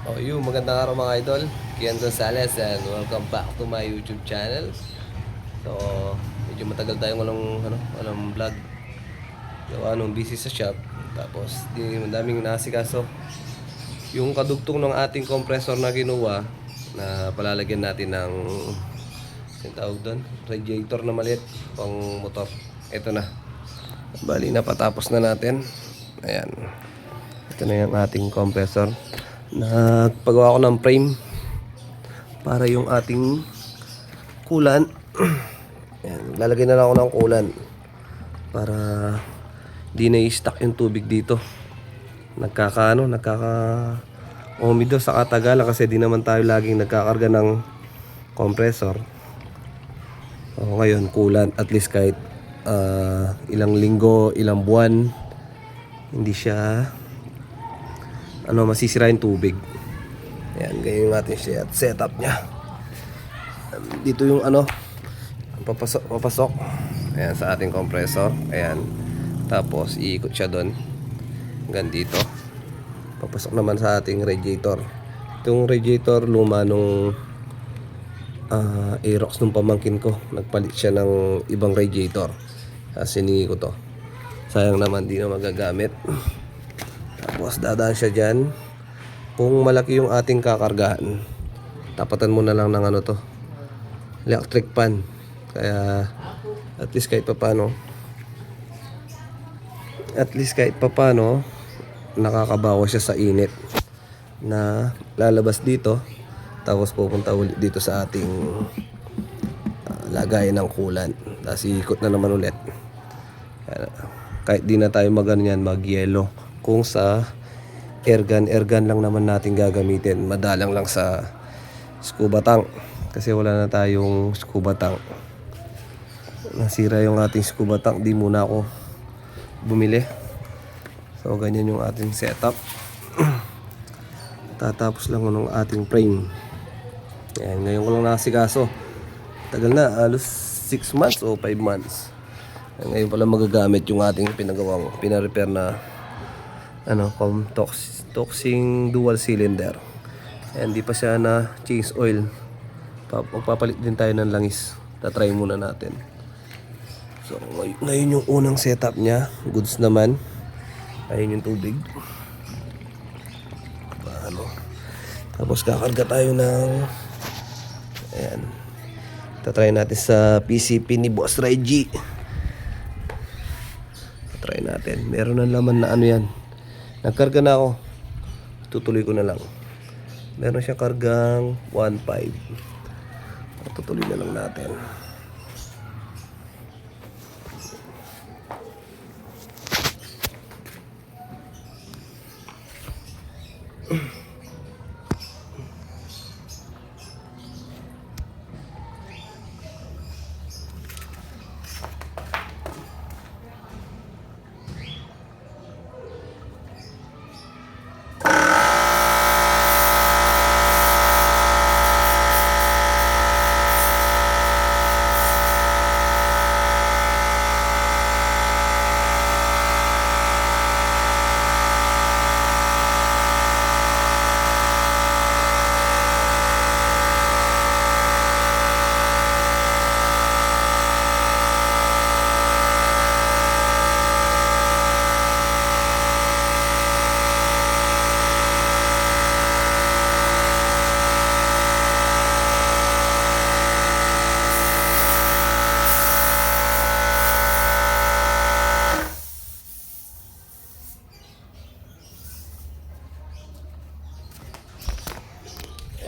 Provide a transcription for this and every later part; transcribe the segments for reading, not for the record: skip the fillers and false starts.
Magandang araw mga idol. Kian Gonzalez and welcome back to my YouTube channel. So, medyo matagal tayong walang vlog. Gawa nung busy sa shop. Tapos, madaming nasikaso. Yung kadugtong ng ating compressor na kinuha, na palalagyan natin ng yung tawag doon, radiator na maliit pang motor. Ito na. Bali na patapos na natin. Ayan. Ito na yung ating compressor. Nagpagawa ko ng frame para yung ating kulan. Ayan, lalagay na lang ako ng kulan para di na i-stuck yung tubig dito. Nagkaka umido sa katagalan kasi di naman tayo laging nagkakarga ng compressor. So, ngayon kulan, at least kahit ilang linggo, ilang buwan hindi siya masisira yung tubig. Ayan, ganyan yung ating setup nya. Dito yung papasok. Ayan, sa ating compressor. Ayan. Tapos, iikot siya doon. Hanggang dito. Papasok naman sa ating radiator. Itong radiator, luma nung Aerox nung pamangkin ko. Nagpalit siya ng ibang radiator. Siningi ko to. Sayang naman, di na magagamit. Tapos dadaan siya dyan. Kung malaki yung ating kakargahan, tapatan mo na lang ng electric fan. Kaya at least kahit papano nakakabawas siya sa init na lalabas dito. Tapos pupunta ulit dito sa ating lagayan ng kulan. Tapos iikot na naman ulit. Kahit di na tayo mag-yelo. Kung sa airgun lang naman natin gagamitin. Madalang lang sa scuba tank. Kasi wala na tayong scuba tank. Nasira yung ating scuba tank. Di muna ako bumili. So ganyan yung ating setup. Tatapos lang ng ating frame. Ayan, ngayon ko lang nakasikaso. Tagal na. Halos 6 months o 5 months. Ngayon pala magagamit yung ating pinarepair na toxing dual cylinder. Hindi pa siya na change oil. Magpapalit din tayo ng langis. Tatry muna natin. So ngayon yung unang setup nya. Goods naman. Ayun yung tubig. Tapos kakarga tayo ng ayan. Tatry natin sa PCP ni Boss Reggie. Try natin. Meron na laman na yan. Nagkarga na ako. Tutuloy ko na lang. Meron siya kargang 1.5. Tutuloy na lang natin.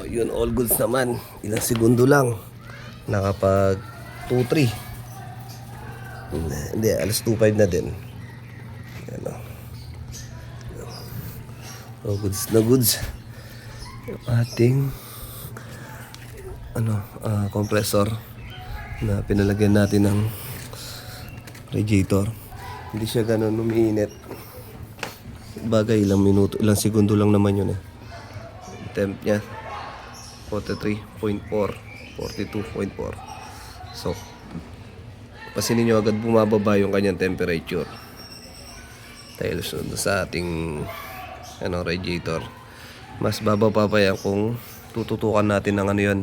Yun, all goods naman. Ilang segundo lang. Nakapag 2-3. Hindi, alas 2-5 na din. Yan o. All goods na goods. Yung ating compressor na pinalagyan natin ng radiator. Hindi siya ganun umiinit. Bagay, ilang segundo lang naman yun eh. Temp niya 43.4, 42.4. So, pasinin nyo agad bumababa yung kanyang temperature. Dahil sa ating radiator. Mas bababa pa yan kung tututukan natin ng ano yun,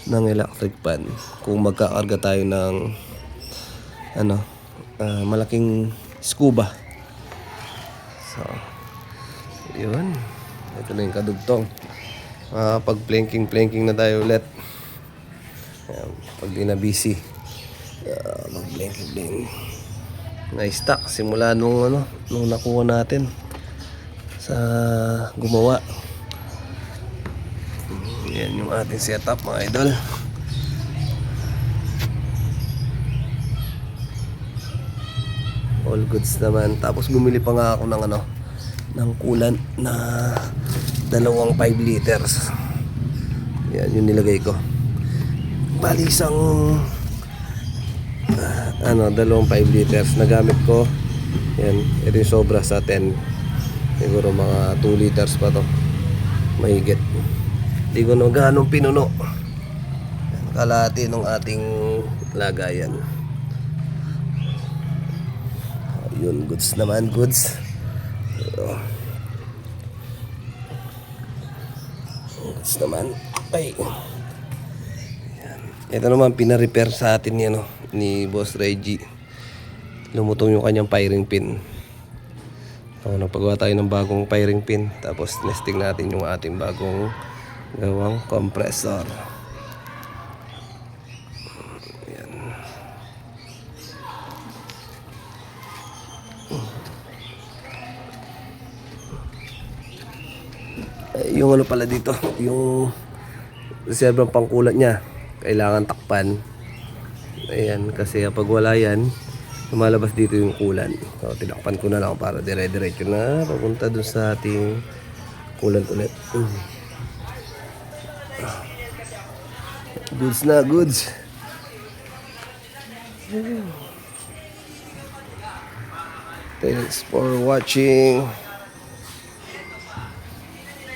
ng electric fan. Kung magkakarga tayo ng ano, malaking scuba. So, yun. Ito na yung kadugtong. Pag planking na tayo ulit. Ayan, pag di na busy. Mag planking. Na-stuck simula nung nakuha natin sa gumawa. Yan yung ating setup, mga idol. All goods naman. Tapos bumili pa nga ako ng coolant na 5 liters. Yan yung nilagay ko. Bali isang 5 liters na gamit ko. Yan, ito yung sobra sa 10. Siguro mga 2 liters pa to. Mahigit. Hindi ko na ganong pinuno. Kalahati ng ating lagayan. Yun, goods naman, goods. Goods naman. Ay. Yan. Ito naman, pina-repair sa atin yan, ni Boss Reggie. Lumutong yung kanyang firing pin. Nagpagawa tayo ng bagong firing pin. Tapos, nesting natin yung ating bagong gawang compressor. Yung pala dito, yung reserve ng pangkulat niya, kailangan takpan. Ayan, kasi pag wala yan, lumalabas dito yung kulan. So, tinakpan ko na lang para dire-diretso na papunta dun sa ating kulan ulit. Goods na, goods. Thanks for watching.